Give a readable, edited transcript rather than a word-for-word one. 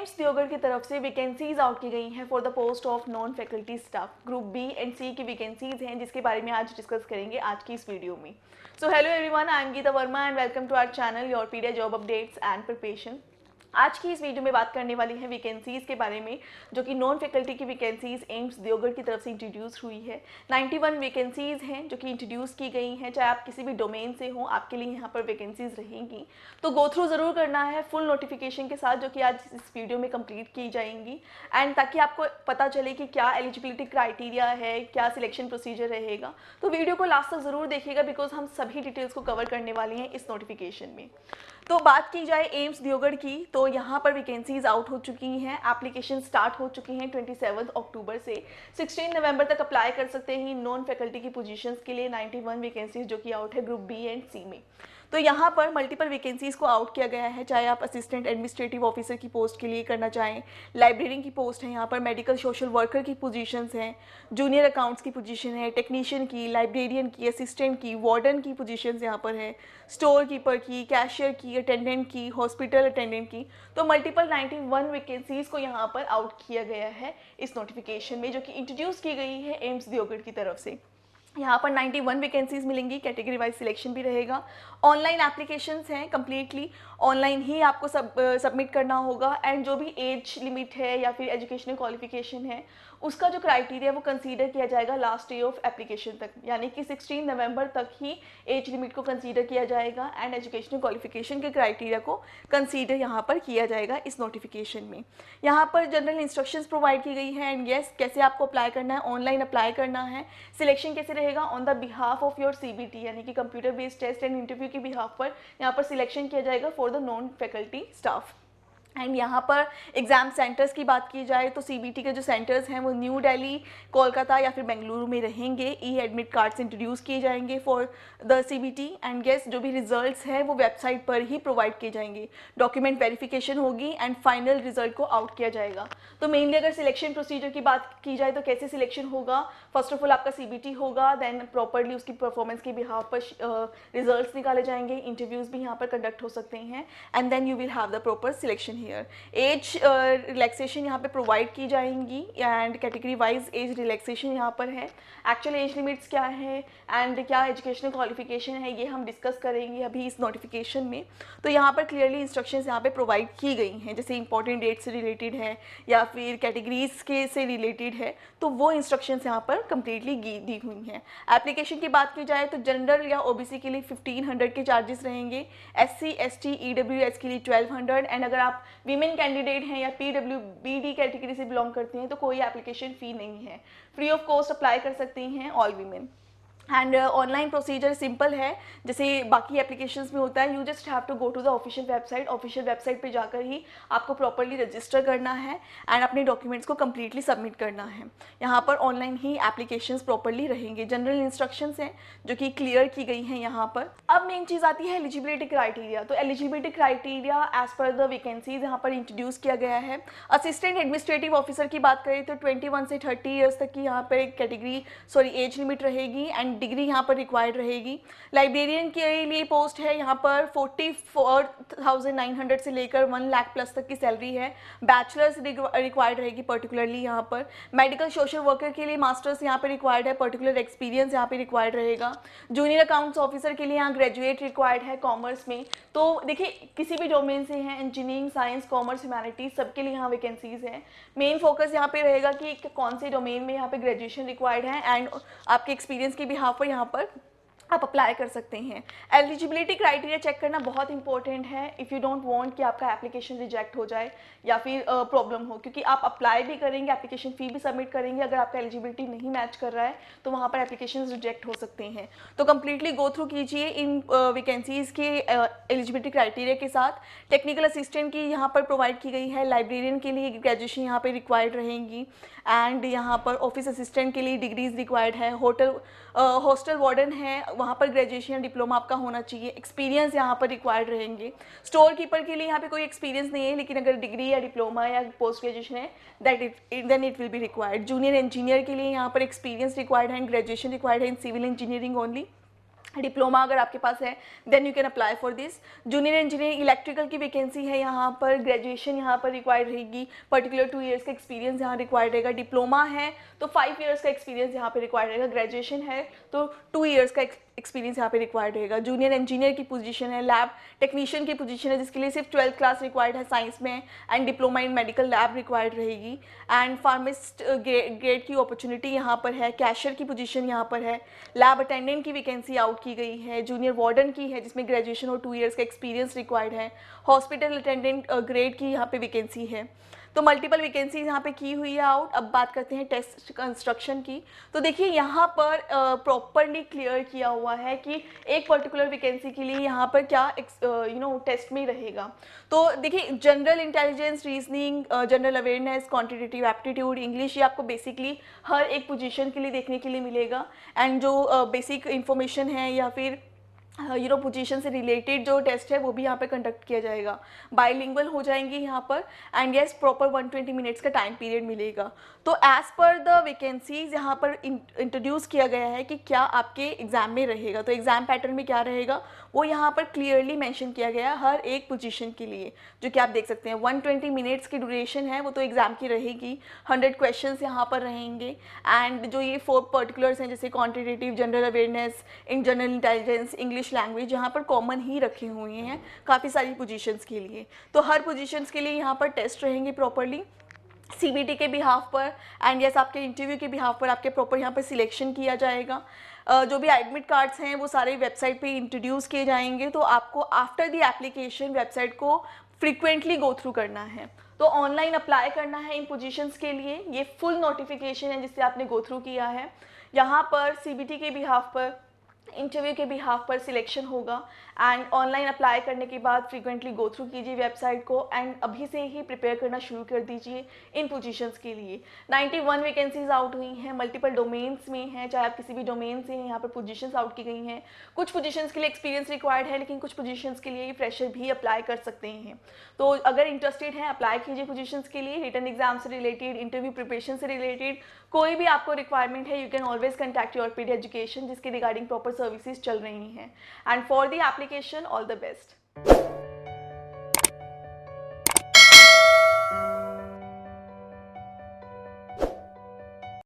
AIIMS Deogarh की तरफ से वैकेंसीज आउट की गई हैं for the post of non faculty staff. Group B and C की वैकेंसीज हैं जिसके बारे में आज डिस्कस करेंगे आज की इस वीडियो में। So hello everyone, I am Geeta Verma and welcome to our channel your pedia job updates and preparation. आज की इस वीडियो में बात करने वाली है वैकेंसीज़ के बारे में, जो कि नॉन फैकल्टी की वैकेंसीज़ एम्स दियोगढ़ की तरफ से इंट्रोड्यूस हुई है। 91 वैकेंसीज़ हैं जो कि इंट्रोड्यूस की गई हैं। चाहे आप किसी भी डोमेन से हो, आपके लिए यहाँ पर वैकेंसीज़ रहेंगी। तो गो थ्रू ज़रूर करना है फुल नोटिफिकेशन के साथ, जो कि आज इस वीडियो में कंप्लीट की जाएंगी, एंड ताकि आपको पता चले कि क्या एलिजिबिलिटी क्राइटेरिया है, क्या सिलेक्शन प्रोसीजर रहेगा। तो वीडियो को लास्ट तक ज़रूर देखिएगा, बिकॉज हम सभी डिटेल्स को कवर करने वाले हैं इस नोटिफिकेशन में। तो बात की जाए एम्स दियोगढ़ की, तो यहाँ पर वैकेंसीज आउट हो चुकी हैं, एप्लीकेशन स्टार्ट हो चुकी हैं 27 अक्टूबर से। 16 नवंबर तक अप्लाई कर सकते हैं नॉन फैकल्टी की पोजीशंस के लिए 91 वैकेंसीज जो कि आउट है ग्रुप बी एंड सी में। तो यहाँ पर मल्टीपल वैकेंसीज़ को आउट किया गया है, चाहे आप असिस्टेंट एडमिनिस्ट्रेटिव ऑफिसर की पोस्ट के लिए करना चाहें, लाइब्रेरियन की पोस्ट है, यहाँ पर मेडिकल सोशल वर्कर की पोजीशंस हैं, जूनियर अकाउंट्स की पोजीशन है, टेक्नीशियन की, लाइब्रेरियन की, असिस्टेंट की, वार्डन की पोजीशंस यहाँ पर है, स्टोर कीपर की, कैशियर की, अटेंडेंट की, हॉस्पिटल अटेंडेंट की। तो मल्टीपल 91 वैकेंसीज़ को यहाँ पर आउट किया गया है इस नोटिफिकेशन में, जो कि इंट्रोड्यूस की गई है एम्स दियोगढ़ की तरफ से। यहाँ पर 91 वैकेंसीज मिलेंगी, कैटेगरी वाइज सिलेक्शन भी रहेगा। ऑनलाइन एप्लीकेशंस हैं, कम्प्लीटली ऑनलाइन ही आपको सबमिट करना होगा, एंड जो भी एज लिमिट है या फिर एजुकेशनल क्वालिफिकेशन है उसका जो क्राइटेरिया वो कंसीडर किया जाएगा लास्ट डे ऑफ एप्लीकेशन तक, यानी कि 16 नवंबर तक ही एज लिमिट को कंसीडर किया जाएगा एंड एजुकेशनल क्वालिफिकेशन के क्राइटेरिया को कंसीडर यहाँ पर किया जाएगा इस नोटिफिकेशन में। यहाँ पर जनरल इंस्ट्रक्शंस प्रोवाइड की गई हैं, एंड येस कैसे आपको अप्लाई करना है, ऑनलाइन अप्लाई करना है। सिलेक्शन कैसे रहेगा, on the behalf of your CBT यानी कि computer based test and interview के बिहाफ पर यहाँ पर सिलेक्शन किया जाएगा for the non faculty staff. And यहाँ पर एग्ज़ाम सेंटर्स की बात की जाए तो CBT के जो सेंटर्स हैं वो न्यू दिल्ली, कोलकाता या फिर बेंगलुरु में रहेंगे। एडमिट कार्ड्स इंट्रोड्यूस किए जाएंगे for the CBT, and guess जो भी रिजल्ट्स हैं वो वेबसाइट पर ही प्रोवाइड किए जाएंगे। डॉक्यूमेंट वेरिफिकेशन होगी एंड फाइनल रिजल्ट को आउट किया जाएगा। तो मेनली अगर सिलेक्शन प्रोसीजर की बात की जाए तो कैसे सिलेक्शन होगा, फर्स्ट ऑफ ऑल आपका CBT होगा, देन प्रॉपरली उसकी परफॉर्मेंस के बिहाफ पर रिजल्ट्स निकाले जाएंगे, इंटरव्यूज़ भी यहाँ पर कंडक्ट हो सकते हैं, and then you will have the proper selection here. Age relaxation यहाँ पे प्रोवाइड की जाएंगी, and category wise age relaxation यहाँ पर है। एक्चुअल एज लिमिट्स क्या है एंड क्या एजुकेशनल क्वालिफिकेशन है ये हम डिस्कस करेंगे अभी इस नोटिफिकेशन में। तो यहाँ पर क्लियरली इंस्ट्रक्शंस यहाँ पे प्रोवाइड की गई हैं, जैसे इंपॉर्टेंट डेट से रिलेटेड है या फिर कैटेगरीज के से रिलेटेड है, तो वो इंस्ट्रक्शंस यहाँ पर कंप्लीटली दी हुई हैं। एप्लीकेशन की बात की जाए तो जनरल या OBC के लिए 1500 के चार्जेस रहेंगे, SC ST EWS के लिए 1200, एंड अगर आप वीमेन कैंडिडेट हैं या PWBD कैटेगरी से बिलोंग करते हैं तो कोई एप्लीकेशन फ़ी नहीं है, फ्री ऑफ कॉस्ट अप्लाई कर सकती हैं all women. And online procedure simple है, जैसे बाकी एप्लीकेशंस में होता है। You just have to go to the official website पे जाकर ही आपको प्रॉपरली रजिस्टर करना है एंड अपने डॉक्यूमेंट्स को कम्प्लीटली सबमिट करना है। यहाँ पर ऑनलाइन ही एप्लीकेशंस प्रॉपरली रहेंगे। जनरल इंस्ट्रक्शंस हैं जो कि क्लियर की गई हैं यहाँ पर। अब मेन चीज़ आती है एलिजिबिलिटी क्राइटेरिया। तो eligibility criteria as per the vacancies यहाँ पर इंट्रोड्यूस किया गया है। असिस्टेंट एडमिनिस्ट्रेटिव ऑफिसर की बात करें तो 21 से 30 ईयर्स तक की यहाँ पर एज लिमिट रहेगी, एंड डिग्री यहाँ पर रिक्वायर्ड रहेगी। लाइब्रेरियन के लिए पोस्ट है यहाँ पर 44,900 से लेकर 1 लाख प्लस तक की सैलरी है। बैचलर्स रिक्वायर्ड रहेगी पर्टिकुलरली यहाँ पर। मेडिकल सोशल वर्कर के लिए मास्टर्स यहाँ पर रिक्वायर्ड है, पर्टिकुलर एक्सपीरियंस यहाँ पे रिक्वायर्ड रहेगा। जूनियर अकाउंट्स ऑफिसर के लिए यहाँ ग्रेजुएट रिक्वायर्ड है कॉमर्स में। तो देखिए किसी भी डोमेन से हैं, इंजीनियरिंग, साइंस, कॉमर्स, ह्यूमैनिटीज, सबके लिए यहाँ वैकेंसीज हैं। मेन फोकस यहाँ पे रहेगा कि कौन से डोमेन में यहाँ पे ग्रेजुएशन रिक्वायर्ड है, एंड आपके एक्सपीरियंस के बिहाफ पर यहाँ पर आप अप्लाई कर सकते हैं। एलिजिबिलिटी क्राइटेरिया चेक करना बहुत इंपॉर्टेंट है इफ़ यू डोंट वांट कि आपका एप्लीकेशन रिजेक्ट हो जाए या फिर प्रॉब्लम हो, क्योंकि आप अप्लाई भी करेंगे, एप्लीकेशन फ़ी भी सबमिट करेंगे, अगर आपका एलिजिबिलिटी नहीं मैच कर रहा है तो वहाँ पर एप्लीकेशन रिजेक्ट हो सकते हैं। तो कम्प्लीटली गो थ्रू कीजिए इन वैकेंसीज़ के एलिजिबिलिटी क्राइटेरिया के साथ। टेक्निकल असिस्टेंट की यहाँ पर प्रोवाइड की गई है। लाइब्रेरियन के लिए ग्रेजुएशन यहाँ पर रिक्वायर्ड रहेंगी, एंड यहाँ पर ऑफिस असिस्टेंट के लिए डिग्रीज रिक्वायर्ड है। हॉस्टल वार्डन है, वहाँ पर ग्रेजुएशन डिप्लोमा आपका होना चाहिए। एक्सपीरियंस यहाँ पर रिक्वायर्ड रहेंगे। स्टोर कीपर के लिए यहाँ पे कोई एक्सपीरियंस नहीं है, लेकिन अगर डिग्री या डिप्लोमा या पोस्ट ग्रेजुएशन है then it will be required. Junior engineer के लिए यहाँ पर एक्सपीरियंस रिक्वायर्ड है एंड ग्रेजुएशन रिक्वायर्ड है in civil engineering only. Diploma अगर आपके पास है then you can apply for this. Junior engineer electrical की वैकेंसी है यहाँ पर, ग्रेजुएशन यहाँ पर रिक्वायर्ड रहेगी, पर्टिकुलर 2 इयर्स का एक्सपीरियंस यहाँ रिक्वायर्ड रहेगा। डिप्लोमा है तो 5 इयर्स का एक्सपीरियंस यहाँ पे रिक्वायर्ड रहेगा, ग्रेजुएशन है तो 2 इयर्स का एक्सपीरियंस यहाँ पे रिक्वायर्ड रहेगा। जूनियर इंजीनियर की पोजीशन है, लैब टेक्नीशियन की पोजीशन है जिसके लिए सिर्फ 12th क्लास रिक्वायर्ड है साइंस में, and diploma in medical lab required रहेगी। एंड फार्मिस्ट ग्रेड की अपॉर्चुनिटी यहाँ पर है, कैशियर की पोजीशन यहाँ पर है, लैब अटेंडेंट की वैकेंसी आउट की गई है, जूनियर वार्डन की है जिसमें ग्रेजुएशन और 2 इयर्स का एक्सपीरियंस रिक्वायर्ड है, हॉस्पिटल अटेंडेंट ग्रेड की यहाँ पे वैकेंसी है। तो मल्टीपल वैकेंसीज यहाँ पे की हुई है आउट। अब बात करते हैं टेस्ट कंस्ट्रक्शन की। तो देखिए यहाँ पर प्रॉपरली क्लियर किया हुआ है कि एक पर्टिकुलर वैकेंसी के लिए यहाँ पर क्या टेस्ट में रहेगा। तो देखिए general intelligence, reasoning, general awareness, quantitative aptitude, English, ये आपको बेसिकली हर एक पोजीशन के लिए देखने के लिए मिलेगा। एंड जो बेसिक इंफॉर्मेशन है या फिर पोजीशन से रिलेटेड जो टेस्ट है वो भी यहाँ पे कंडक्ट किया जाएगा। बाइलिंगुअल हो जाएंगी यहाँ पर, एंड यस प्रॉपर 120 मिनट्स का टाइम पीरियड मिलेगा। तो एज पर द वैकेंसीज यहाँ पर इंट्रोड्यूस किया गया है कि क्या आपके एग्जाम में रहेगा। तो एग्जाम पैटर्न में क्या रहेगा वो यहाँ पर क्लियरली मेंशन किया गया है हर एक पोजीशन के लिए, जो कि आप देख सकते हैं 120 मिनट्स की ड्यूरेशन है वो तो एग्जाम की रहेगी। 100 क्वेश्चंस यहाँ पर रहेंगे, एंड जो ये 4 पर्टिकुलर्स हैं जैसे quantitative, general awareness, in general intelligence, English language, यहाँ पर कॉमन ही रखे हुए हैं काफ़ी सारी पोजीशंस के लिए। तो हर पोजीशंस के लिए यहाँ पर टेस्ट रहेंगे प्रॉपरली सीबीटी के बिहाफ पर, एंड यस आपके इंटरव्यू के बिहाफ पर आपके प्रॉपर यहाँ पर सिलेक्शन किया जाएगा। जो भी एडमिट कार्ड्स हैं वो सारे वेबसाइट पे इंट्रोड्यूस किए जाएंगे। तो आपको आफ्टर द एप्लीकेशन वेबसाइट को फ्रिक्वेंटली गो थ्रू करना है। तो ऑनलाइन अप्लाई करना है इन पोजीशंस के लिए। ये फुल नोटिफिकेशन है जिससे आपने गो थ्रू किया है। यहाँ पर सीबीटी के बिहाफ पर, इंटरव्यू के बिहाफ पर सिलेक्शन होगा, एंड ऑनलाइन अप्लाई करने के बाद फ्रीक्वेंटली गो थ्रू कीजिए वेबसाइट को, एंड अभी से ही प्रिपेयर करना शुरू कर दीजिए इन पोजीशंस के लिए। 91 वैकेंसीज आउट हुई हैं, मल्टीपल डोमेन्स में हैं, चाहे आप किसी भी डोमेन से हैं, यहाँ पर पोजीशंस आउट की गई हैं। कुछ पोजीशंस के लिए एक्सपीरियंस रिक्वायर्ड है, लेकिन कुछ पोजीशंस के लिए फ्रेशर भी अप्लाई कर सकते हैं। तो अगर इंटरेस्टेड हैं अप्लाई कीजिए पोजीशंस के लिए। रिटन एग्जाम से रिलेटेड, इंटरव्यू प्रिपरेशन से रिलेटेड कोई भी आपको रिक्वायरमेंट है, you can always contact your PD education जिसके रिगार्डिंग प्रॉपर सर्विसेज चल रही हैं। And for the application all the best.